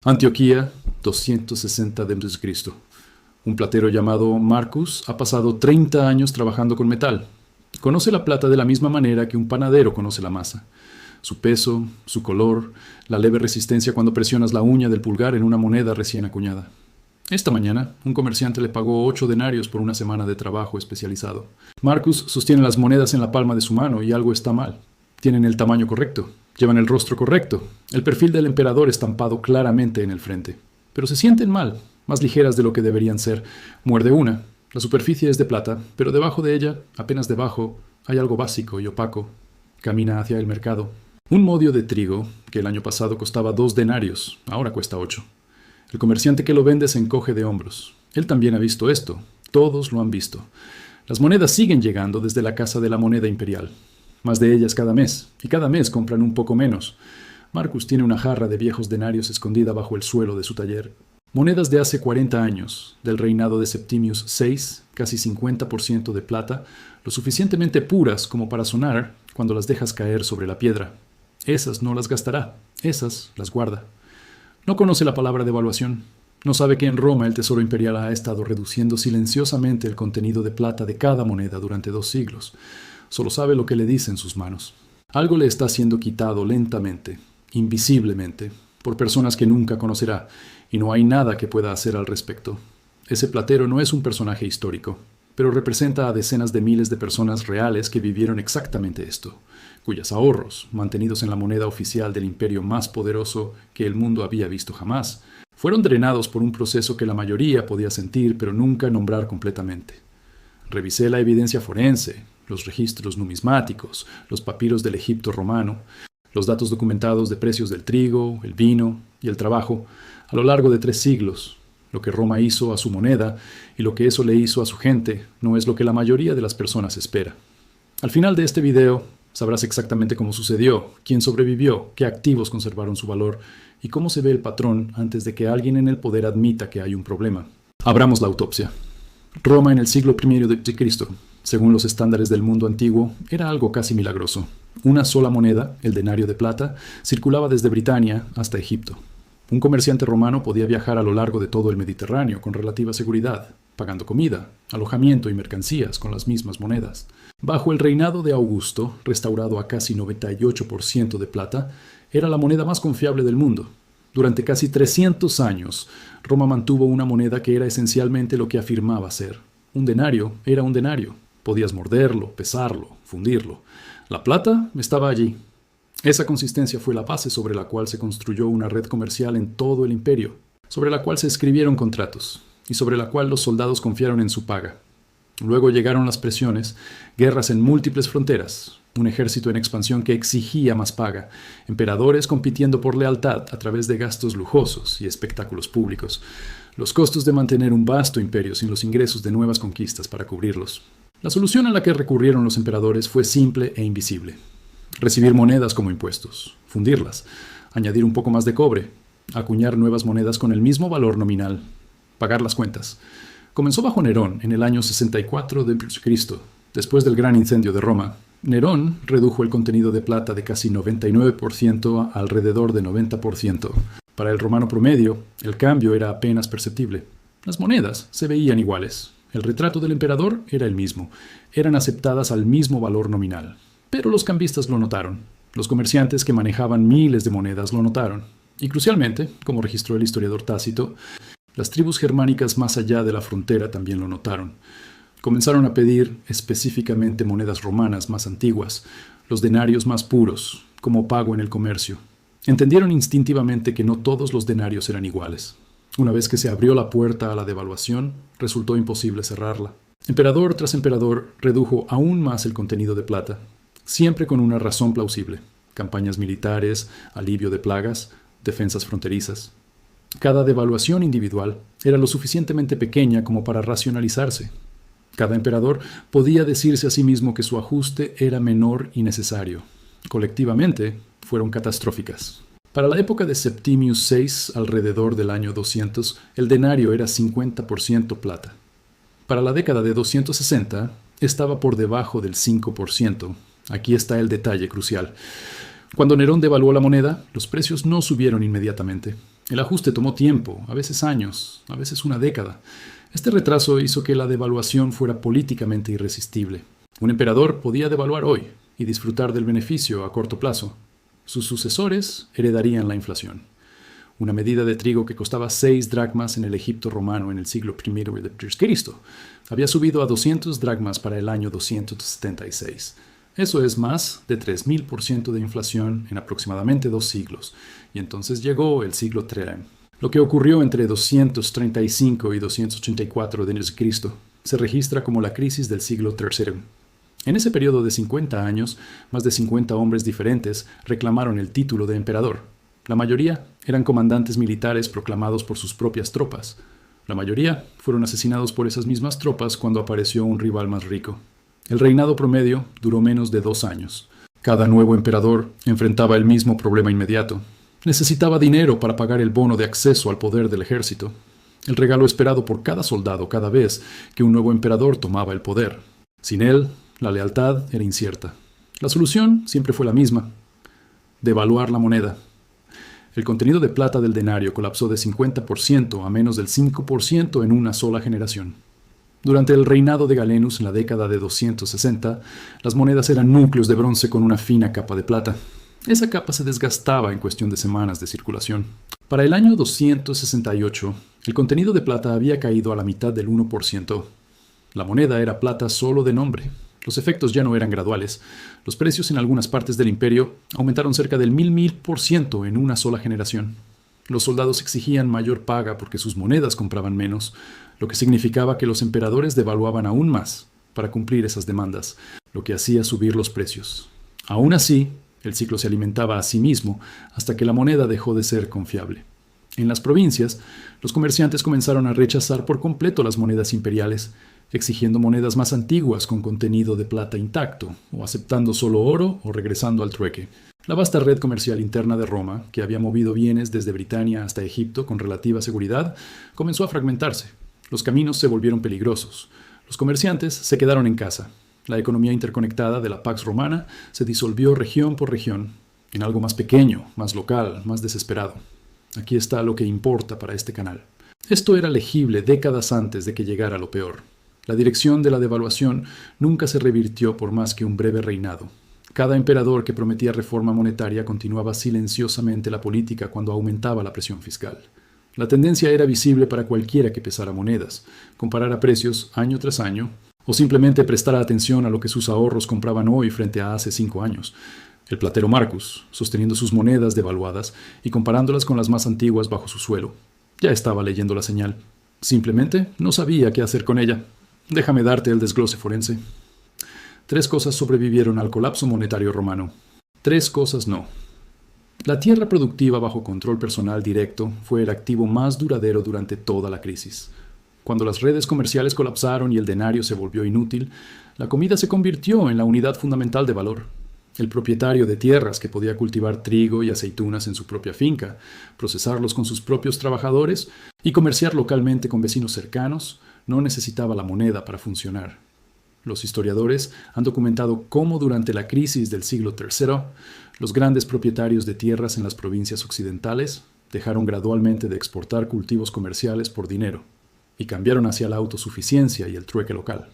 Antioquía, 260 d.C. Un platero llamado Marcus ha pasado 30 años trabajando con metal. Conoce la plata de la misma manera que un panadero conoce la masa. Su peso, su color, la leve resistencia cuando presionas la uña del pulgar en una moneda recién acuñada. Esta mañana, un comerciante le pagó 8 denarios por una semana de trabajo especializado. Marcus sostiene las monedas en la palma de su mano y algo está mal. Tienen el tamaño correcto, llevan el rostro correcto, el perfil del emperador estampado claramente en el frente. Pero se sienten mal, más ligeras de lo que deberían ser. Muerde una. La superficie es de plata, pero debajo de ella, apenas debajo, hay algo básico y opaco. Camina hacia el mercado. Un modio de trigo, que el año pasado costaba 2 denarios, ahora cuesta 8. El comerciante que lo vende se encoge de hombros. Él también ha visto esto. Todos lo han visto. Las monedas siguen llegando desde la Casa de la Moneda Imperial. Más de ellas cada mes, y cada mes compran un poco menos. Marcus tiene una jarra de viejos denarios escondida bajo el suelo de su taller. Monedas de hace 40 años, del reinado de Septimius VI, casi 50% de plata, lo suficientemente puras como para sonar cuando las dejas caer sobre la piedra. Esas no las gastará, esas las guarda. No conoce la palabra devaluación. No sabe que en Roma el Tesoro Imperial ha estado reduciendo silenciosamente el contenido de plata de cada moneda durante 2 siglos. Solo sabe lo que le dicen sus manos. Algo le está siendo quitado lentamente, invisiblemente, por personas que nunca conocerá, y no hay nada que pueda hacer al respecto. Ese platero no es un personaje histórico, pero representa a decenas de miles de personas reales que vivieron exactamente esto, cuyos ahorros, mantenidos en la moneda oficial del imperio más poderoso que el mundo había visto jamás, fueron drenados por un proceso que la mayoría podía sentir pero nunca nombrar completamente. Revisé la evidencia forense, los registros numismáticos, los papiros del Egipto romano, los datos documentados de precios del trigo, el vino y el trabajo a lo largo de 3 siglos. Lo que Roma hizo a su moneda y lo que eso le hizo a su gente no es lo que la mayoría de las personas espera. Al final de este video sabrás exactamente cómo sucedió, quién sobrevivió, qué activos conservaron su valor y cómo se ve el patrón antes de que alguien en el poder admita que hay un problema. Abramos la autopsia. Roma en el siglo I d.C., según los estándares del mundo antiguo, era algo casi milagroso. Una sola moneda, el denario de plata, circulaba desde Britania hasta Egipto. Un comerciante romano podía viajar a lo largo de todo el Mediterráneo con relativa seguridad, pagando comida, alojamiento y mercancías con las mismas monedas. Bajo el reinado de Augusto, restaurado a casi 98% de plata, era la moneda más confiable del mundo. Durante casi 300 años, Roma mantuvo una moneda que era esencialmente lo que afirmaba ser. Un denario era un denario. Podías morderlo, pesarlo, fundirlo. La plata estaba allí. Esa consistencia fue la base sobre la cual se construyó una red comercial en todo el imperio, sobre la cual se escribieron contratos y sobre la cual los soldados confiaron en su paga. Luego llegaron las presiones, guerras en múltiples fronteras, un ejército en expansión que exigía más paga, emperadores compitiendo por lealtad a través de gastos lujosos y espectáculos públicos, los costos de mantener un vasto imperio sin los ingresos de nuevas conquistas para cubrirlos. La solución a la que recurrieron los emperadores fue simple e invisible. Recibir monedas como impuestos, fundirlas, añadir un poco más de cobre, acuñar nuevas monedas con el mismo valor nominal, pagar las cuentas. Comenzó bajo Nerón en el año 64 d.C., después del gran incendio de Roma. Nerón redujo el contenido de plata de casi 99% a alrededor de 90%. Para el romano promedio, el cambio era apenas perceptible. Las monedas se veían iguales. El retrato del emperador era el mismo. Eran aceptadas al mismo valor nominal. Pero los cambistas lo notaron. Los comerciantes que manejaban miles de monedas lo notaron. Y crucialmente, como registró el historiador Tácito, las tribus germánicas más allá de la frontera también lo notaron. Comenzaron a pedir específicamente monedas romanas más antiguas, los denarios más puros, como pago en el comercio. Entendieron instintivamente que no todos los denarios eran iguales. Una vez que se abrió la puerta a la devaluación, resultó imposible cerrarla. Emperador tras emperador redujo aún más el contenido de plata, siempre con una razón plausible: campañas militares, alivio de plagas, defensas fronterizas. Cada devaluación individual era lo suficientemente pequeña como para racionalizarse. Cada emperador podía decirse a sí mismo que su ajuste era menor y necesario. Colectivamente, fueron catastróficas. Para la época de Septimius VI, alrededor del año 200, el denario era 50% plata. Para la década de 260, estaba por debajo del 5%. Aquí está el detalle crucial. Cuando Nerón devaluó la moneda, los precios no subieron inmediatamente. El ajuste tomó tiempo, a veces años, a veces una década. Este retraso hizo que la devaluación fuera políticamente irresistible. Un emperador podía devaluar hoy y disfrutar del beneficio a corto plazo. Sus sucesores heredarían la inflación. Una medida de trigo que costaba 6 dracmas en el Egipto romano en el siglo I d.C. había subido a 200 dracmas para el año 276. Eso es más de 3000% de inflación en aproximadamente 2 siglos, y entonces llegó el siglo III. Lo que ocurrió entre 235 y 284 d.C. se registra como la crisis del siglo III. En ese periodo de 50 años, más de 50 hombres diferentes reclamaron el título de emperador. La mayoría eran comandantes militares proclamados por sus propias tropas. La mayoría fueron asesinados por esas mismas tropas cuando apareció un rival más rico. El reinado promedio duró menos de 2 años. Cada nuevo emperador enfrentaba el mismo problema inmediato. Necesitaba dinero para pagar el bono de acceso al poder del ejército, el regalo esperado por cada soldado cada vez que un nuevo emperador tomaba el poder. Sin él, la lealtad era incierta. La solución siempre fue la misma: devaluar la moneda. El contenido de plata del denario colapsó de 50% a menos del 5% en una sola generación. Durante el reinado de Galenus en la década de 260, las monedas eran núcleos de bronce con una fina capa de plata. Esa capa se desgastaba en cuestión de semanas de circulación. Para el año 268, el contenido de plata había caído a la mitad del 1%. La moneda era plata solo de nombre. Los efectos ya no eran graduales. Los precios en algunas partes del imperio aumentaron cerca del 1000% en una sola generación. Los soldados exigían mayor paga porque sus monedas compraban menos, lo que significaba que los emperadores devaluaban aún más para cumplir esas demandas, lo que hacía subir los precios. Aún así, el ciclo se alimentaba a sí mismo hasta que la moneda dejó de ser confiable. En las provincias, los comerciantes comenzaron a rechazar por completo las monedas imperiales, exigiendo monedas más antiguas con contenido de plata intacto, o aceptando solo oro o regresando al trueque. La vasta red comercial interna de Roma, que había movido bienes desde Britania hasta Egipto con relativa seguridad, comenzó a fragmentarse. Los caminos se volvieron peligrosos. Los comerciantes se quedaron en casa. La economía interconectada de la Pax Romana se disolvió región por región, en algo más pequeño, más local, más desesperado. Aquí está lo que importa para este canal. Esto era legible décadas antes de que llegara lo peor. La dirección de la devaluación nunca se revirtió por más que un breve reinado. Cada emperador que prometía reforma monetaria continuaba silenciosamente la política cuando aumentaba la presión fiscal. La tendencia era visible para cualquiera que pesara monedas, comparara precios año tras año, o simplemente prestara atención a lo que sus ahorros compraban hoy frente a hace 5 años. El platero Marcus, sosteniendo sus monedas devaluadas y comparándolas con las más antiguas bajo su suelo, ya estaba leyendo la señal. Simplemente no sabía qué hacer con ella. Déjame darte el desglose forense. 3 cosas sobrevivieron al colapso monetario romano. 3 cosas no. La tierra productiva bajo control personal directo fue el activo más duradero durante toda la crisis. Cuando las redes comerciales colapsaron y el denario se volvió inútil, la comida se convirtió en la unidad fundamental de valor. El propietario de tierras que podía cultivar trigo y aceitunas en su propia finca, procesarlos con sus propios trabajadores y comerciar localmente con vecinos cercanos, no necesitaba la moneda para funcionar. Los historiadores han documentado cómo durante la crisis del siglo III, los grandes propietarios de tierras en las provincias occidentales dejaron gradualmente de exportar cultivos comerciales por dinero y cambiaron hacia la autosuficiencia y el trueque local.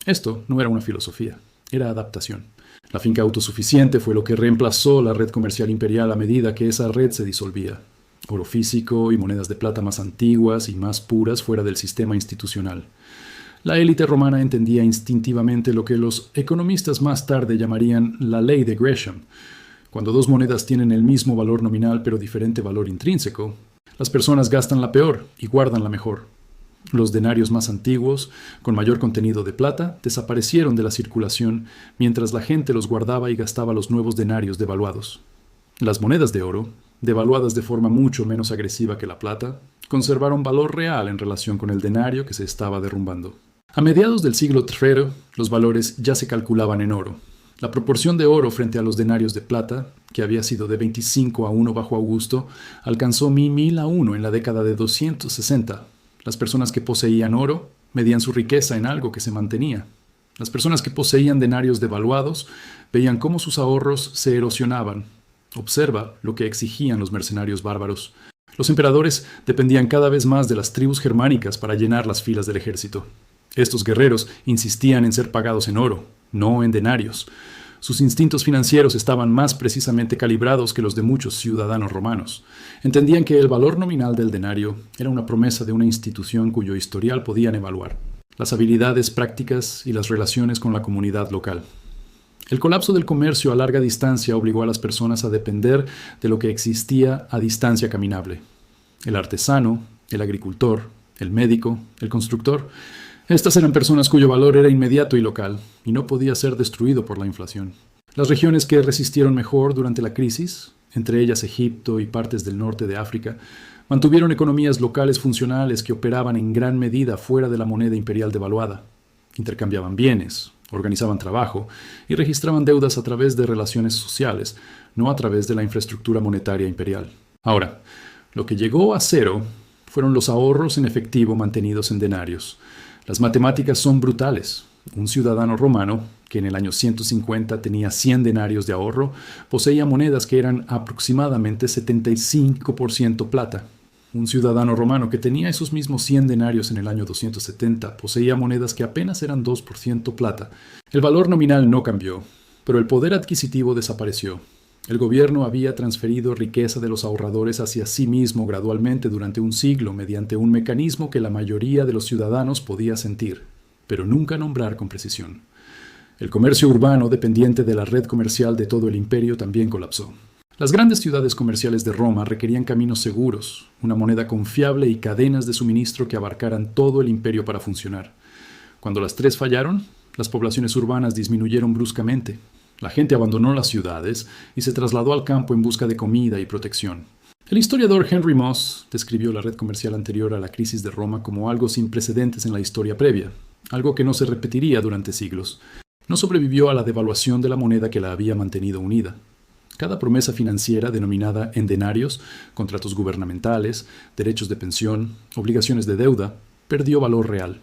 Esto no era una filosofía, era adaptación. La finca autosuficiente fue lo que reemplazó la red comercial imperial a medida que esa red se disolvía. Oro físico y monedas de plata más antiguas y más puras fuera del sistema institucional. La élite romana entendía instintivamente lo que los economistas más tarde llamarían la ley de Gresham. Cuando 2 monedas tienen el mismo valor nominal pero diferente valor intrínseco, las personas gastan la peor y guardan la mejor. Los denarios más antiguos, con mayor contenido de plata, desaparecieron de la circulación mientras la gente los guardaba y gastaba los nuevos denarios devaluados. Las monedas de oro, devaluadas de forma mucho menos agresiva que la plata, conservaron valor real en relación con el denario que se estaba derrumbando. A mediados del siglo III, los valores ya se calculaban en oro. La proporción de oro frente a los denarios de plata, que había sido de 25-1 bajo Augusto, alcanzó 1000-1 en la década de 260. Las personas que poseían oro medían su riqueza en algo que se mantenía. Las personas que poseían denarios devaluados veían cómo sus ahorros se erosionaban. Observa lo que exigían los mercenarios bárbaros. Los emperadores dependían cada vez más de las tribus germánicas para llenar las filas del ejército. Estos guerreros insistían en ser pagados en oro, no en denarios. Sus instintos financieros estaban más precisamente calibrados que los de muchos ciudadanos romanos. Entendían que el valor nominal del denario era una promesa de una institución cuyo historial podían evaluar, las habilidades prácticas y las relaciones con la comunidad local. El colapso del comercio a larga distancia obligó a las personas a depender de lo que existía a distancia caminable. El artesano, el agricultor, el médico, el constructor. Estas eran personas cuyo valor era inmediato y local, y no podía ser destruido por la inflación. Las regiones que resistieron mejor durante la crisis, entre ellas Egipto y partes del norte de África, mantuvieron economías locales funcionales que operaban en gran medida fuera de la moneda imperial devaluada. Intercambiaban bienes, organizaban trabajo y registraban deudas a través de relaciones sociales, no a través de la infraestructura monetaria imperial. Ahora, lo que llegó a cero fueron los ahorros en efectivo mantenidos en denarios. Las matemáticas son brutales. Un ciudadano romano, que en el año 150 tenía 100 denarios de ahorro, poseía monedas que eran aproximadamente 75% plata. Un ciudadano romano que tenía esos mismos 100 denarios en el año 270 poseía monedas que apenas eran 2% plata. El valor nominal no cambió, pero el poder adquisitivo desapareció. El gobierno había transferido riqueza de los ahorradores hacia sí mismo gradualmente durante un siglo mediante un mecanismo que la mayoría de los ciudadanos podía sentir, pero nunca nombrar con precisión. El comercio urbano dependiente de la red comercial de todo el imperio también colapsó. Las grandes ciudades comerciales de Roma requerían caminos seguros, una moneda confiable y cadenas de suministro que abarcaran todo el imperio para funcionar. Cuando las tres fallaron, las poblaciones urbanas disminuyeron bruscamente. La gente abandonó las ciudades y se trasladó al campo en busca de comida y protección. El historiador Henry Moss describió la red comercial anterior a la crisis de Roma como algo sin precedentes en la historia previa, algo que no se repetiría durante siglos. No sobrevivió a la devaluación de la moneda que la había mantenido unida. Cada promesa financiera denominada en denarios, contratos gubernamentales, derechos de pensión, obligaciones de deuda, perdió valor real.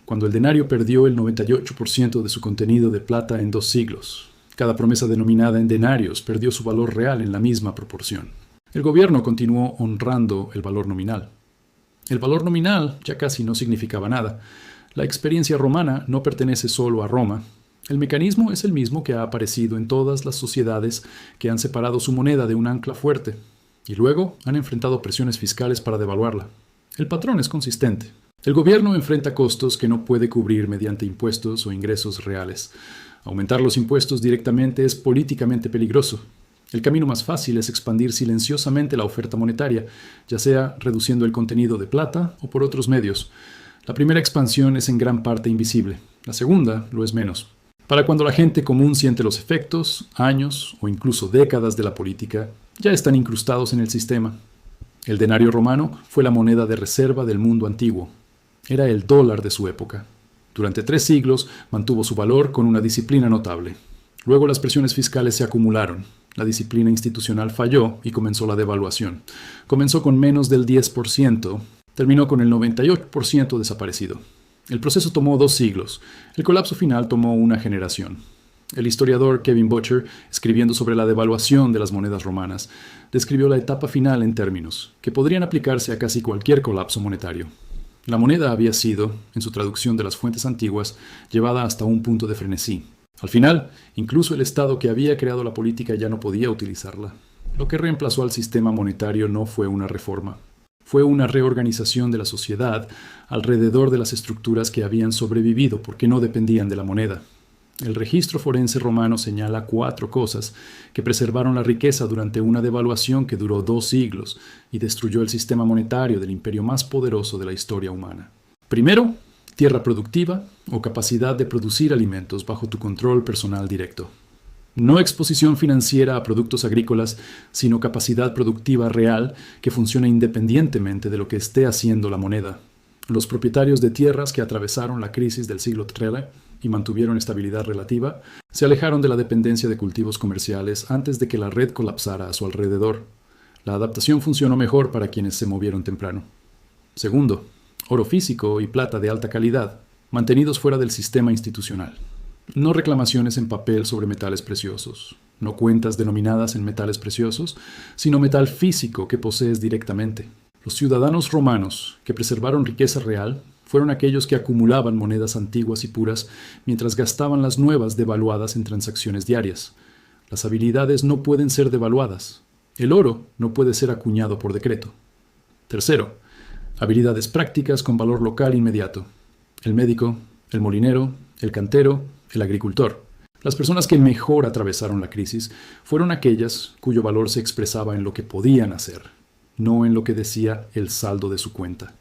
Cuando el denario perdió el 98% de su contenido de plata en 2 siglos, cada promesa denominada en denarios perdió su valor real en la misma proporción. El gobierno continuó honrando el valor nominal. El valor nominal ya casi no significaba nada. La experiencia romana no pertenece solo a Roma. El mecanismo es el mismo que ha aparecido en todas las sociedades que han separado su moneda de un ancla fuerte y luego han enfrentado presiones fiscales para devaluarla. El patrón es consistente. El gobierno enfrenta costos que no puede cubrir mediante impuestos o ingresos reales. Aumentar los impuestos directamente es políticamente peligroso. El camino más fácil es expandir silenciosamente la oferta monetaria, ya sea reduciendo el contenido de plata o por otros medios. La primera expansión es en gran parte invisible. La segunda lo es menos. Para cuando la gente común siente los efectos, años o incluso décadas de la política, ya están incrustados en el sistema. El denario romano fue la moneda de reserva del mundo antiguo. Era el dólar de su época. Durante 3 siglos mantuvo su valor con una disciplina notable. Luego las presiones fiscales se acumularon. La disciplina institucional falló y comenzó la devaluación. Comenzó con menos del 10%, terminó con el 98% desaparecido. El proceso tomó 2 siglos. El colapso final tomó una generación. El historiador Kevin Butcher, escribiendo sobre la devaluación de las monedas romanas, describió la etapa final en términos que podrían aplicarse a casi cualquier colapso monetario. La moneda había sido, en su traducción de las fuentes antiguas, llevada hasta un punto de frenesí. Al final, incluso el Estado que había creado la política ya no podía utilizarla. Lo que reemplazó al sistema monetario no fue una reforma. Fue una reorganización de la sociedad alrededor de las estructuras que habían sobrevivido porque no dependían de la moneda. El registro forense romano señala 4 cosas que preservaron la riqueza durante una devaluación que duró 2 siglos y destruyó el sistema monetario del imperio más poderoso de la historia humana. Primero, tierra productiva o capacidad de producir alimentos bajo tu control personal directo. No exposición financiera a productos agrícolas, sino capacidad productiva real que funciona independientemente de lo que esté haciendo la moneda. Los propietarios de tierras que atravesaron la crisis del siglo III y mantuvieron estabilidad relativa, se alejaron de la dependencia de cultivos comerciales antes de que la red colapsara a su alrededor. La adaptación funcionó mejor para quienes se movieron temprano. Segundo, oro físico y plata de alta calidad, mantenidos fuera del sistema institucional. No reclamaciones en papel sobre metales preciosos. no cuentas denominadas en metales preciosos, sino metal físico que posees directamente. Los ciudadanos romanos que preservaron riqueza real fueron aquellos que acumulaban monedas antiguas y puras mientras gastaban las nuevas devaluadas en transacciones diarias. Las habilidades no pueden ser devaluadas. El oro no puede ser acuñado por decreto. Tercero, habilidades prácticas con valor local inmediato. El médico, el molinero, el cantero, el agricultor. Las personas que mejor atravesaron la crisis fueron aquellas cuyo valor se expresaba en lo que podían hacer, no en lo que decía el saldo de su cuenta.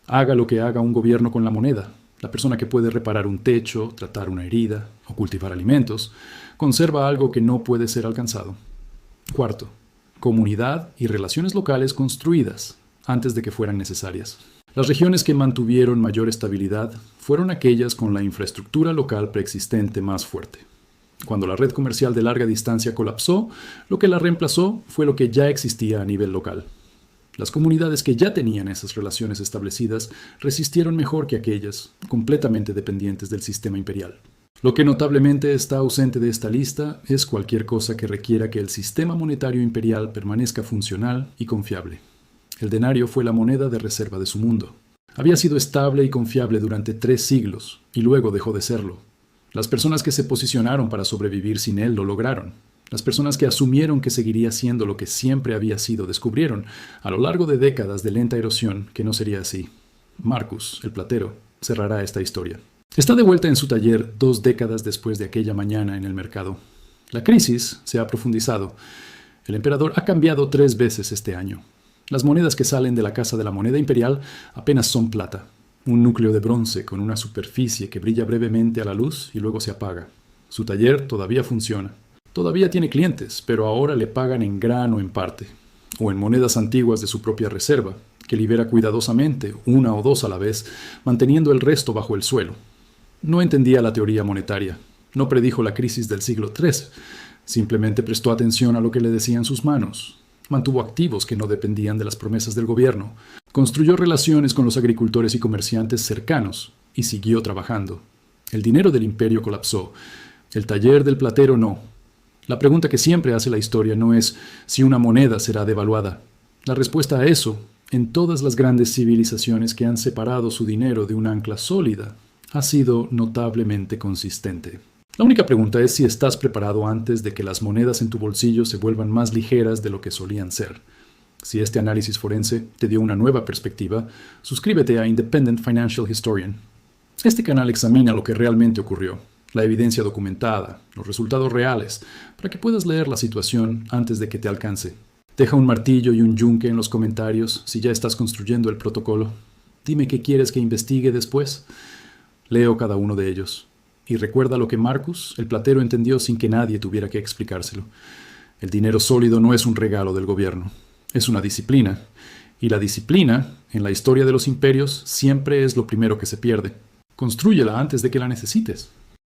Haga lo que haga un gobierno con la moneda. La persona que puede reparar un techo, tratar una herida o cultivar alimentos, conserva algo que no puede ser alcanzado. Cuarto, comunidad y relaciones locales construidas antes de que fueran necesarias. Las regiones que mantuvieron mayor estabilidad fueron aquellas con la infraestructura local preexistente más fuerte. Cuando la red comercial de larga distancia colapsó, lo que la reemplazó fue lo que ya existía a nivel local. Las comunidades que ya tenían esas relaciones establecidas resistieron mejor que aquellas, completamente dependientes del sistema imperial. Lo que notablemente está ausente de esta lista es cualquier cosa que requiera que el sistema monetario imperial permanezca funcional y confiable. El denario fue la moneda de reserva de su mundo. Había sido estable y confiable durante 3 siglos, y luego dejó de serlo. Las personas que se posicionaron para sobrevivir sin él lo lograron. Las personas que asumieron que seguiría siendo lo que siempre había sido descubrieron, a lo largo de décadas de lenta erosión, que no sería así. Marcus, el platero, cerrará esta historia. Está de vuelta en su taller 2 décadas después de aquella mañana en el mercado. La crisis se ha profundizado. El emperador ha cambiado 3 veces este año. Las monedas que salen de la Casa de la Moneda Imperial apenas son plata, un núcleo de bronce con una superficie que brilla brevemente a la luz y luego se apaga. Su taller todavía funciona. Todavía tiene clientes, pero ahora le pagan en grano en parte, o en monedas antiguas de su propia reserva, que libera cuidadosamente, 1 o 2 a la vez, manteniendo el resto bajo el suelo. No entendía la teoría monetaria, no predijo la crisis del siglo III, simplemente prestó atención a lo que le decían sus manos. Mantuvo activos que no dependían de las promesas del gobierno, construyó relaciones con los agricultores y comerciantes cercanos y siguió trabajando. El dinero del imperio colapsó, el taller del platero no. La pregunta que siempre hace la historia no es si una moneda será devaluada. La respuesta a eso, en todas las grandes civilizaciones que han separado su dinero de un ancla sólida, ha sido notablemente consistente. La única pregunta es si estás preparado antes de que las monedas en tu bolsillo se vuelvan más ligeras de lo que solían ser. Si este análisis forense te dio una nueva perspectiva, suscríbete a Independent Financial Historian. Este canal examina lo que realmente ocurrió, la evidencia documentada, los resultados reales, para que puedas leer la situación antes de que te alcance. Deja un martillo y un yunque en los comentarios si ya estás construyendo el protocolo. Dime qué quieres que investigue después. Leo cada uno de ellos. Y recuerda lo que Marcus, el platero, entendió sin que nadie tuviera que explicárselo. El dinero sólido no es un regalo del gobierno, es una disciplina. Y la disciplina, en la historia de los imperios, siempre es lo primero que se pierde. Constrúyela antes de que la necesites.